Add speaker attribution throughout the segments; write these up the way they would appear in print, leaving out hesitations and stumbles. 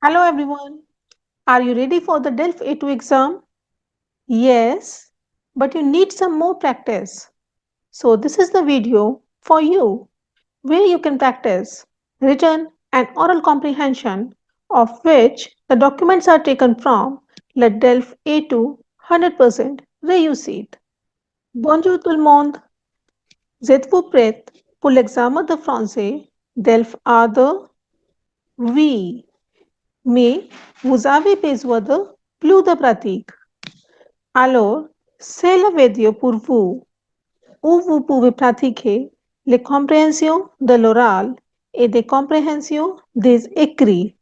Speaker 1: Hello everyone. Are you ready for the DELF A2 exam? Yes, but you need some more practice. So this is the video for you where you can practice written and oral comprehension of which the documents are taken from Let DELF A2 100% réussite. Bonjour tout le monde. Êtes-vous prêts pour l'examen de français DELF A2? Oui, mais vous avez besoin de plus de pratique. Alors, c'est la vidéo pour vous, où vous pouvez pratiquer les compréhensions de l'oral et des compréhensions des écrits,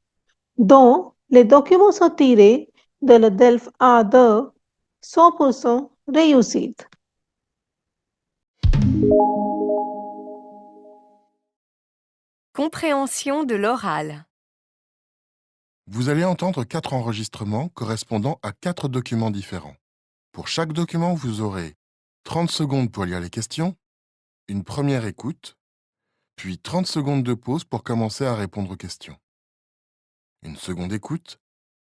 Speaker 1: dont les documents sont tirés de le DELF A2 100% réussite.
Speaker 2: Compréhension de l'oral.
Speaker 3: Vous allez entendre 4 enregistrements correspondant à 4 documents différents. Pour chaque document, vous aurez 30 secondes pour lire les questions, une première écoute, puis 30 secondes de pause pour commencer à répondre aux questions. Une seconde écoute,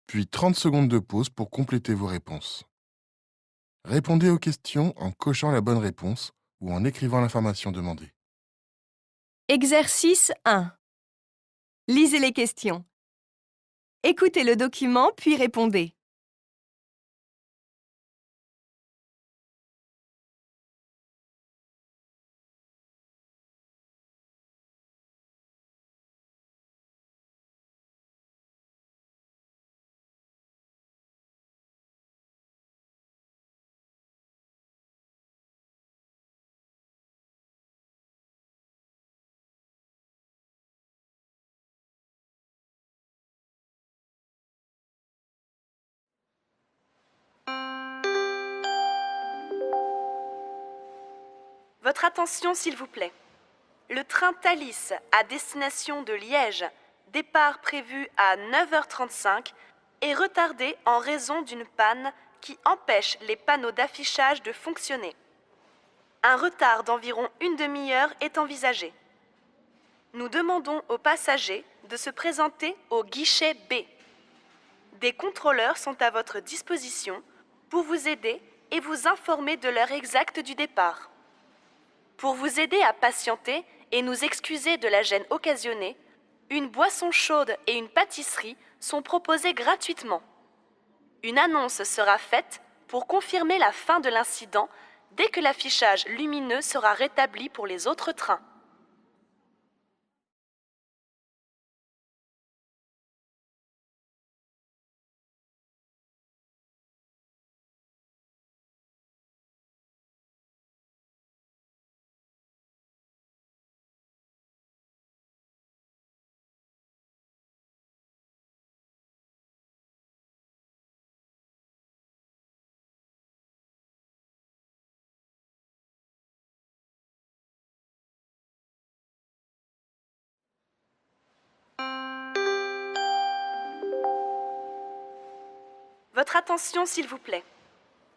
Speaker 3: puis 30 secondes de pause pour compléter vos réponses. Répondez aux questions en cochant la bonne réponse ou en écrivant l'information demandée.
Speaker 2: Exercice 1. Lisez les questions. Écoutez le document puis répondez. Votre attention s'il vous plaît. Le train Thalys à destination de Liège, départ prévu à 9h35, est retardé en raison d'une panne qui empêche les panneaux d'affichage de fonctionner. Un retard d'environ une demi-heure est envisagé. Nous demandons aux passagers de se présenter au guichet B. Des contrôleurs sont à votre disposition pour vous aider et vous informer de l'heure exacte du départ. Pour vous aider à patienter et nous excuser de la gêne occasionnée, une boisson chaude et une pâtisserie sont proposées gratuitement. Une annonce sera faite pour confirmer la fin de l'incident dès que l'affichage lumineux sera rétabli pour les autres trains. Votre attention s'il vous plaît.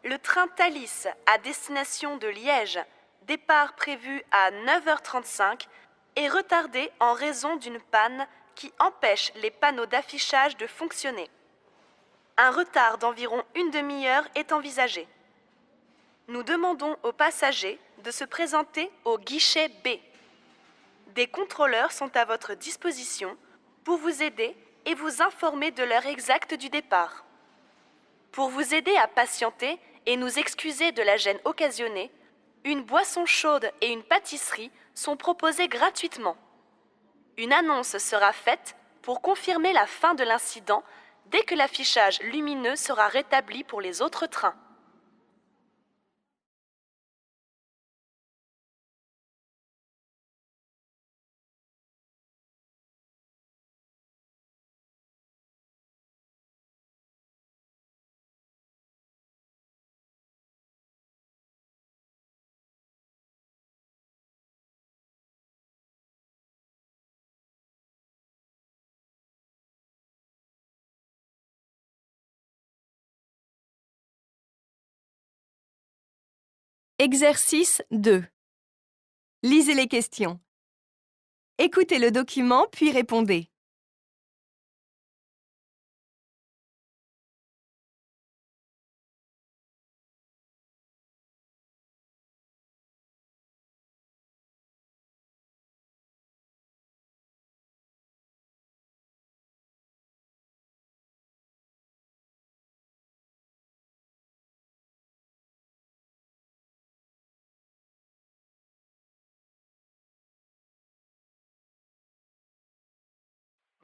Speaker 2: Le train Thalys à destination de Liège, départ prévu à 9h35, est retardé en raison d'une panne qui empêche les panneaux d'affichage de fonctionner. Un retard d'environ une demi-heure est envisagé. Nous demandons aux passagers de se présenter au guichet B. Des contrôleurs sont à votre disposition pour vous aider et vous informer de l'heure exacte du départ. Pour vous aider à patienter et nous excuser de la gêne occasionnée, une boisson chaude et une pâtisserie sont proposées gratuitement. Une annonce sera faite pour confirmer la fin de l'incident dès que l'affichage lumineux sera rétabli pour les autres trains. Exercice 2. Lisez les questions. Écoutez le document puis répondez.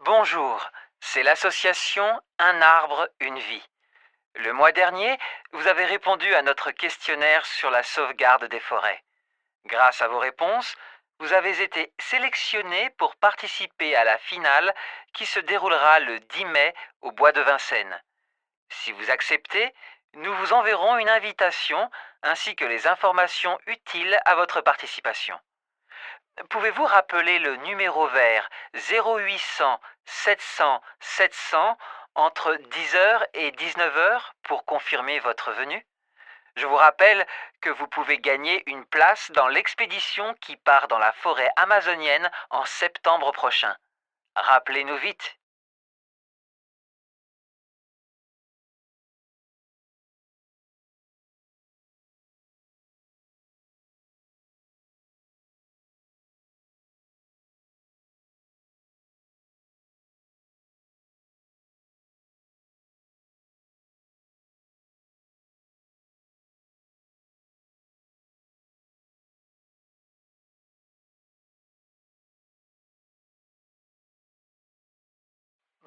Speaker 4: Bonjour, c'est l'association Un arbre, une vie. Le mois dernier, vous avez répondu à notre questionnaire sur la sauvegarde des forêts. Grâce à vos réponses, vous avez été sélectionné pour participer à la finale qui se déroulera le 10 mai au Bois de Vincennes. Si vous acceptez, nous vous enverrons une invitation ainsi que les informations utiles à votre participation. Pouvez-vous rappeler le numéro vert 0800 700 700 entre 10h et 19h pour confirmer votre venue? Je vous rappelle que vous pouvez gagner une place dans l'expédition qui part dans la forêt amazonienne en septembre prochain. Rappelez-nous vite.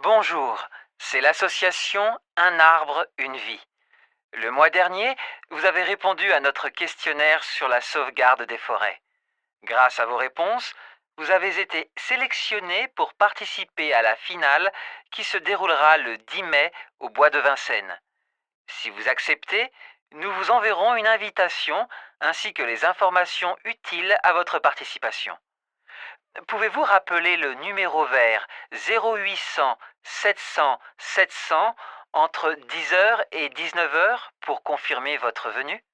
Speaker 4: Bonjour, c'est l'association Un arbre, une vie. Le mois dernier, vous avez répondu à notre questionnaire sur la sauvegarde des forêts. Grâce à vos réponses, vous avez été sélectionné pour participer à la finale qui se déroulera le 10 mai au Bois de Vincennes. Si vous acceptez, nous vous enverrons une invitation ainsi que les informations utiles à votre participation. Pouvez-vous rappeler le numéro vert 0800 700 700 entre 10h et 19h pour confirmer votre venue?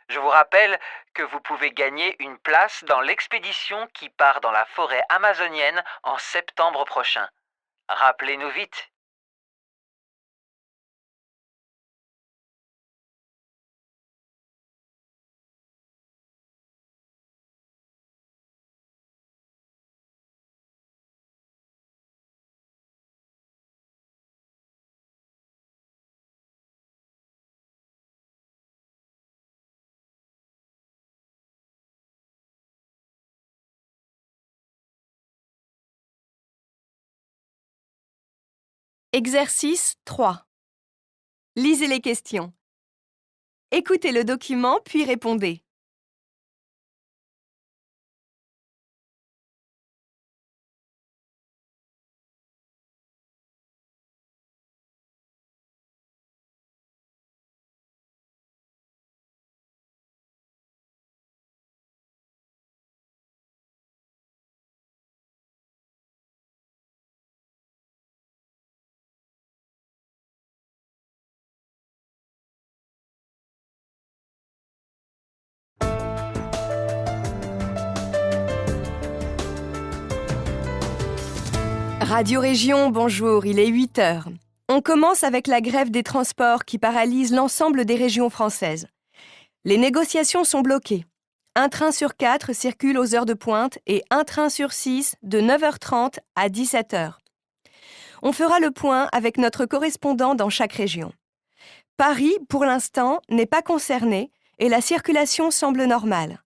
Speaker 4: Je vous rappelle que vous pouvez gagner une place dans l'expédition qui part dans la forêt amazonienne en septembre prochain. Rappelez-nous vite.
Speaker 2: Exercice 3. Lisez les questions. Écoutez le document puis répondez. Radio Région, bonjour, il est 8 heures. On commence avec la grève des transports qui paralyse l'ensemble des régions françaises. Les négociations sont bloquées. Un train sur 4 circule aux heures de pointe et un train sur 6 de 9h30 à 17h. On fera le point avec notre correspondant dans chaque région. Paris, pour l'instant, n'est pas concerné et la circulation semble normale.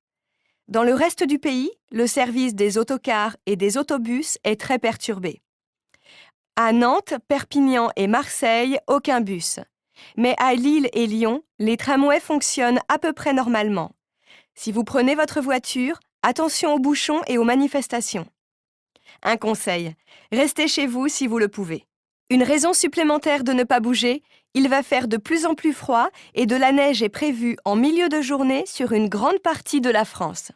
Speaker 2: Dans le reste du pays, le service des autocars et des autobus est très perturbé. À Nantes, Perpignan et Marseille, aucun bus. Mais à Lille et Lyon, les tramways fonctionnent à peu près normalement. Si vous prenez votre voiture, attention aux bouchons et aux manifestations. Un conseil, restez chez vous si vous le pouvez. Une raison supplémentaire de ne pas bouger, il va faire de plus en plus froid et de la neige est prévue en milieu de journée sur une grande partie de la France.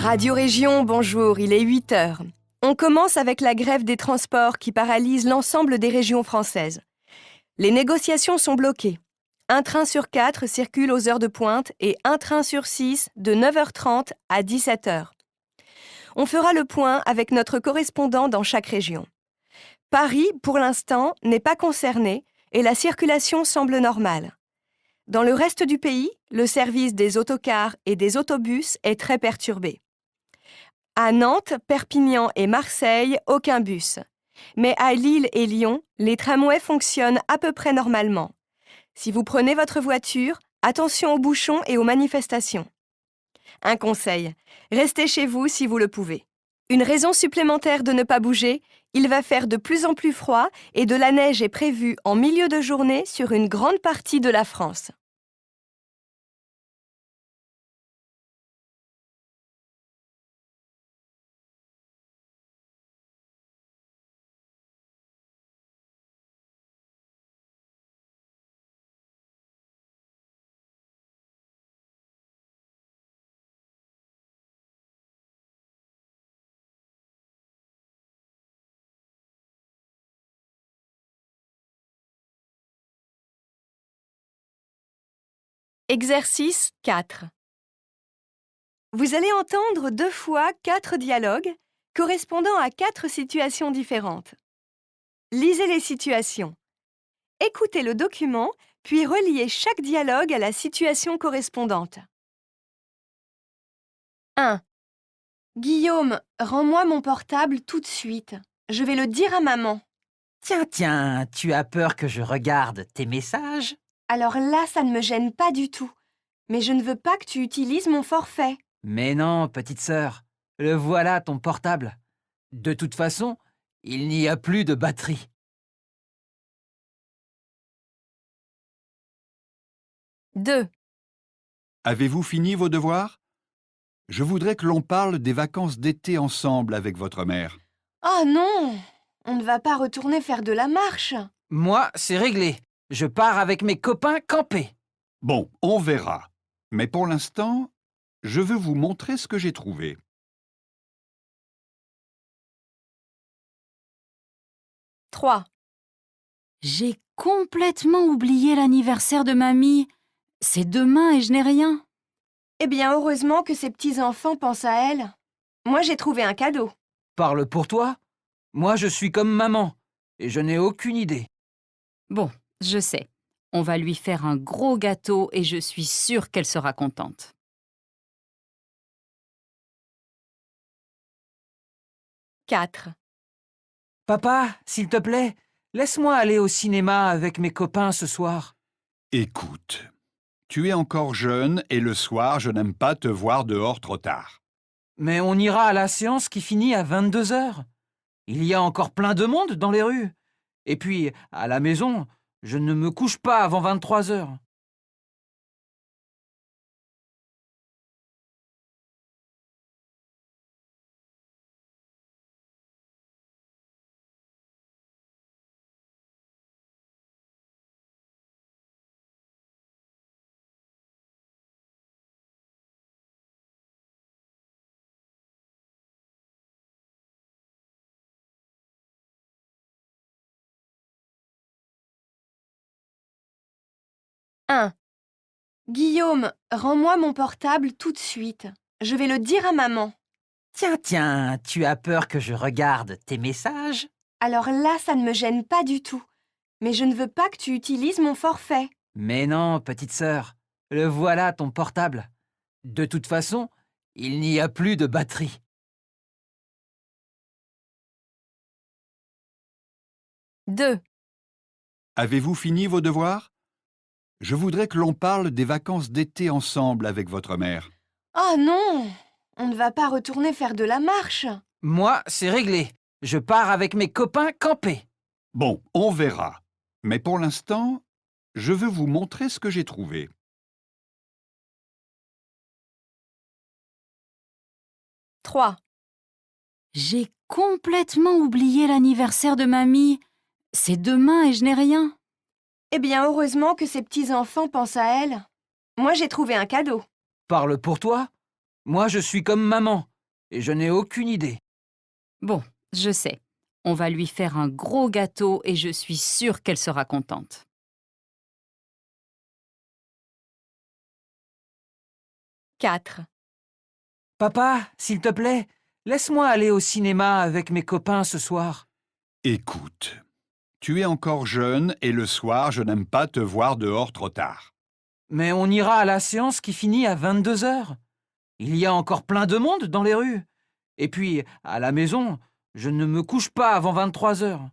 Speaker 2: Radio Région, bonjour, il est 8 heures. On commence avec la grève des transports qui paralyse l'ensemble des régions françaises. Les négociations sont bloquées. Un train sur 4 circule aux heures de pointe et un train sur 6 de 9h30 à 17h. On fera le point avec notre correspondant dans chaque région. Paris, pour l'instant, n'est pas concerné et la circulation semble normale. Dans le reste du pays, le service des autocars et des autobus est très perturbé. À Nantes, Perpignan et Marseille, aucun bus. Mais à Lille et Lyon, les tramways fonctionnent à peu près normalement. Si vous prenez votre voiture, attention aux bouchons et aux manifestations. Un conseil, restez chez vous si vous le pouvez. Une raison supplémentaire de ne pas bouger, il va faire de plus en plus froid et de la neige est prévue en milieu de journée sur une grande partie de la France. Exercice 4. Vous allez entendre 2 fois 4 dialogues correspondant à 4 situations différentes. Lisez les situations. Écoutez le document, puis reliez chaque dialogue à la situation correspondante. 1. Guillaume, rends-moi mon portable tout de suite. Je vais le dire à maman.
Speaker 5: Tiens, tu as peur que je regarde tes messages?
Speaker 2: Alors là, ça ne me gêne pas du tout. Mais je ne veux pas que tu utilises mon forfait.
Speaker 5: Mais non, petite sœur, le voilà ton portable. De toute façon, il n'y a plus de batterie.
Speaker 2: 2.
Speaker 6: Avez-vous fini vos devoirs? Je voudrais que l'on parle des vacances d'été ensemble avec votre mère.
Speaker 2: Oh non! On ne va pas retourner faire de la marche.
Speaker 5: Moi, c'est réglé. Je pars avec mes copains camper.
Speaker 6: Bon, on verra. Mais pour l'instant, je veux vous montrer ce que j'ai trouvé.
Speaker 2: « 3.
Speaker 7: J'ai complètement oublié l'anniversaire de mamie. C'est demain et je n'ai rien.
Speaker 2: Eh bien, heureusement que ces petits-enfants pensent à elle. Moi, j'ai trouvé un cadeau.
Speaker 5: Parle pour toi. Moi, je suis comme maman, et je n'ai aucune idée.
Speaker 7: Bon, je sais. On va lui faire un gros gâteau et je suis sûre qu'elle sera contente.
Speaker 2: 4.
Speaker 5: Papa, s'il te plaît, laisse-moi aller au cinéma avec mes copains ce soir.
Speaker 6: Écoute, tu es encore jeune et le soir, je n'aime pas te voir dehors trop tard.
Speaker 5: Mais on ira à la séance qui finit à 22h. Il y a encore plein de monde dans les rues. Et puis, à la maison, je ne me couche pas avant 23h.
Speaker 2: « 1. Guillaume, rends-moi mon portable tout de suite. Je vais le dire à maman.
Speaker 5: Tiens, tu as peur que je regarde tes messages?
Speaker 2: Alors là, ça ne me gêne pas du tout. Mais je ne veux pas que tu utilises mon forfait.
Speaker 5: Mais non, petite sœur, le voilà ton portable. De toute façon, il n'y a plus de batterie.
Speaker 2: 2.
Speaker 6: Avez-vous fini vos devoirs? Je voudrais que l'on parle des vacances d'été ensemble avec votre mère.
Speaker 2: Oh non! On ne va pas retourner faire de la marche.
Speaker 5: Moi, c'est réglé. Je pars avec mes copains camper.
Speaker 6: Bon, on verra. Mais pour l'instant, je veux vous montrer ce que j'ai trouvé.
Speaker 2: 3.
Speaker 7: J'ai complètement oublié l'anniversaire de mamie. C'est demain et je n'ai rien.
Speaker 2: Eh bien, heureusement que ces petits-enfants pensent à elle. Moi, j'ai trouvé un cadeau.
Speaker 5: Parle pour toi. Moi, je suis comme maman, et je n'ai aucune idée.
Speaker 7: Bon, je sais. On va lui faire un gros gâteau et je suis sûre qu'elle sera contente. 4.
Speaker 5: Papa, s'il te plaît, laisse-moi aller au cinéma avec mes copains ce soir.
Speaker 6: Écoute, tu es encore jeune et le soir, je n'aime pas te voir dehors trop tard.
Speaker 5: Mais on ira à la séance qui finit à 22 heures. Il y a encore plein de monde dans les rues. Et puis, à la maison, je ne me couche pas avant 23 heures.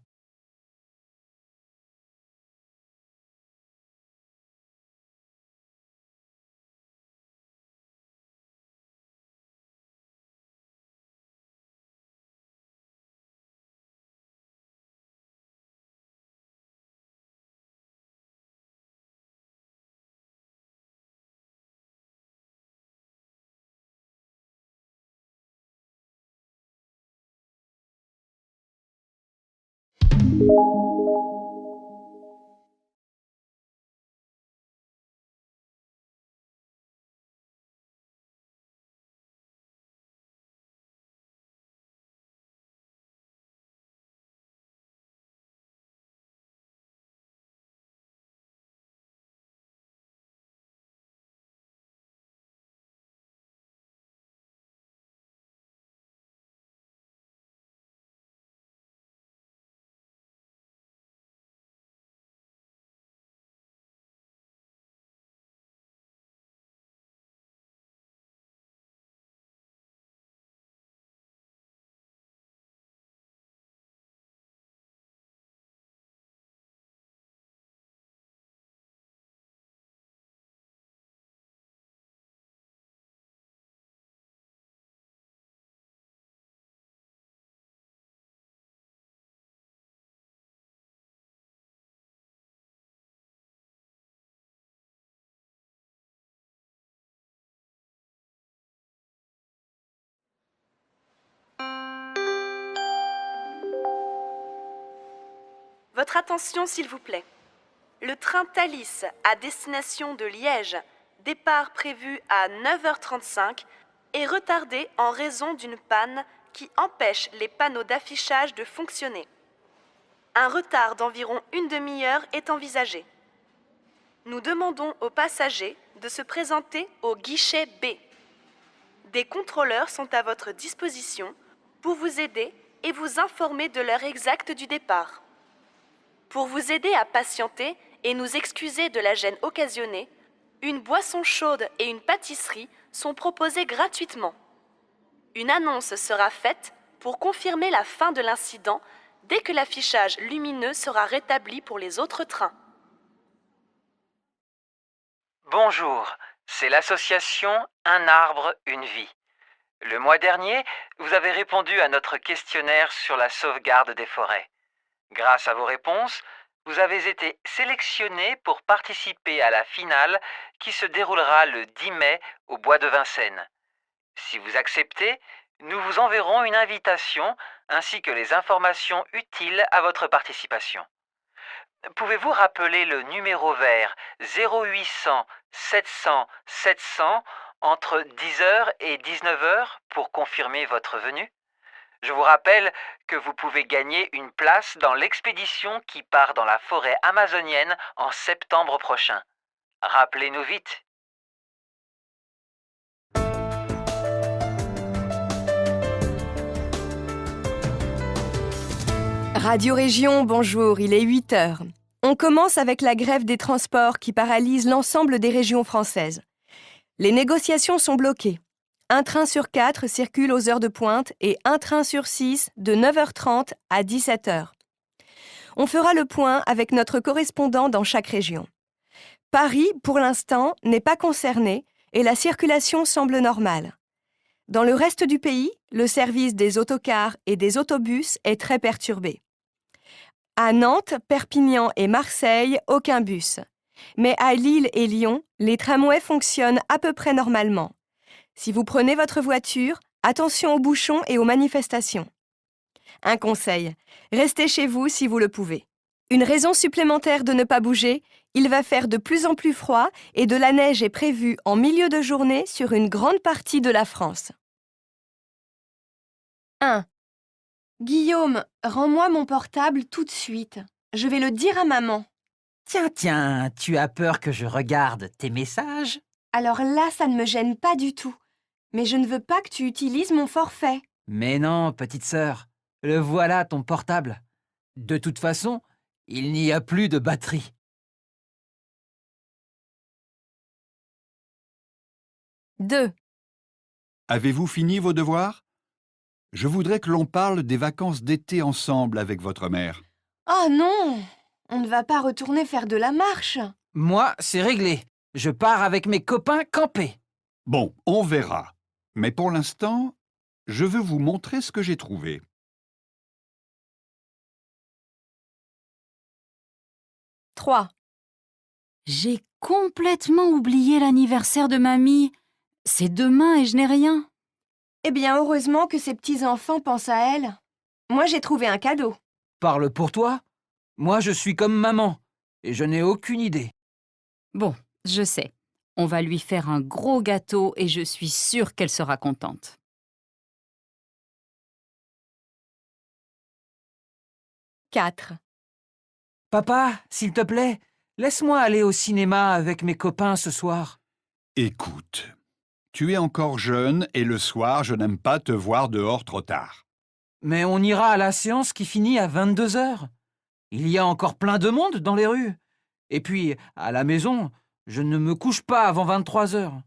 Speaker 2: Votre attention, s'il vous plaît. Le train Thalys à destination de Liège, départ prévu à 9h35, est retardé en raison d'une panne qui empêche les panneaux d'affichage de fonctionner. Un retard d'environ une demi-heure est envisagé. Nous demandons aux passagers de se présenter au guichet B. Des contrôleurs sont à votre disposition pour vous aider et vous informer de l'heure exacte du départ. Pour vous aider à patienter et nous excuser de la gêne occasionnée, une boisson chaude et une pâtisserie sont proposées gratuitement. Une annonce sera faite pour confirmer la fin de l'incident dès que l'affichage lumineux sera rétabli pour les autres trains.
Speaker 4: Bonjour, c'est l'association Un arbre, une vie. Le mois dernier, vous avez répondu à notre questionnaire sur la sauvegarde des forêts. Grâce à vos réponses, vous avez été sélectionné pour participer à la finale qui se déroulera le 10 mai au Bois de Vincennes. Si vous acceptez, nous vous enverrons une invitation ainsi que les informations utiles à votre participation. Pouvez-vous rappeler le numéro vert 0800 700 700 entre 10h et 19h pour confirmer votre venue? Je vous rappelle que vous pouvez gagner une place dans l'expédition qui part dans la forêt amazonienne en septembre prochain. Rappelez-nous vite.
Speaker 8: Radio Région, bonjour, il est 8 heures. On commence avec la grève des transports qui paralyse l'ensemble des régions françaises. Les négociations sont bloquées. Un train sur 4 circule aux heures de pointe et un train sur 6 de 9h30 à 17h. On fera le point avec notre correspondant dans chaque région. Paris, pour l'instant, n'est pas concerné et la circulation semble normale. Dans le reste du pays, le service des autocars et des autobus est très perturbé. À Nantes, Perpignan et Marseille, aucun bus. Mais à Lille et Lyon, les tramways fonctionnent à peu près normalement. Si vous prenez votre voiture, attention aux bouchons et aux manifestations. Un conseil, restez chez vous si vous le pouvez. Une raison supplémentaire de ne pas bouger, il va faire de plus en plus froid et de la neige est prévue en milieu de journée sur une grande partie de la France. 1. Guillaume, rends-moi mon portable tout de suite. Je vais le dire à maman.
Speaker 5: Tiens, tu as peur que je regarde tes messages?
Speaker 8: Alors là, ça ne me gêne pas du tout. Mais je ne veux pas que tu utilises mon forfait.
Speaker 5: Mais non, petite sœur, le voilà ton portable. De toute façon, il n'y a plus de batterie.
Speaker 8: Deux.
Speaker 6: Avez-vous fini vos devoirs? Je voudrais que l'on parle des vacances d'été ensemble avec votre mère.
Speaker 8: Oh non! On ne va pas retourner faire de la marche.
Speaker 5: Moi, c'est réglé. Je pars avec mes copains camper.
Speaker 6: Bon, on verra. Mais pour l'instant, je veux vous montrer ce que j'ai trouvé.
Speaker 8: Trois.
Speaker 7: J'ai complètement oublié l'anniversaire de mamie. C'est demain et je n'ai rien.
Speaker 8: Eh bien, heureusement que ces petits-enfants pensent à elle. Moi, j'ai trouvé un cadeau.
Speaker 5: Parle pour toi. Moi, je suis comme maman, et je n'ai aucune idée.
Speaker 7: Bon, je sais. On va lui faire un gros gâteau et je suis sûre qu'elle sera contente.
Speaker 8: Quatre.
Speaker 5: Papa, s'il te plaît, laisse-moi aller au cinéma avec mes copains ce soir.
Speaker 6: Écoute, tu es encore jeune et le soir, je n'aime pas te voir dehors trop tard.
Speaker 5: Mais on ira à la séance qui finit à 22 heures. Il y a encore plein de monde dans les rues. Et puis, à la maison, je ne me couche pas avant 23 heures.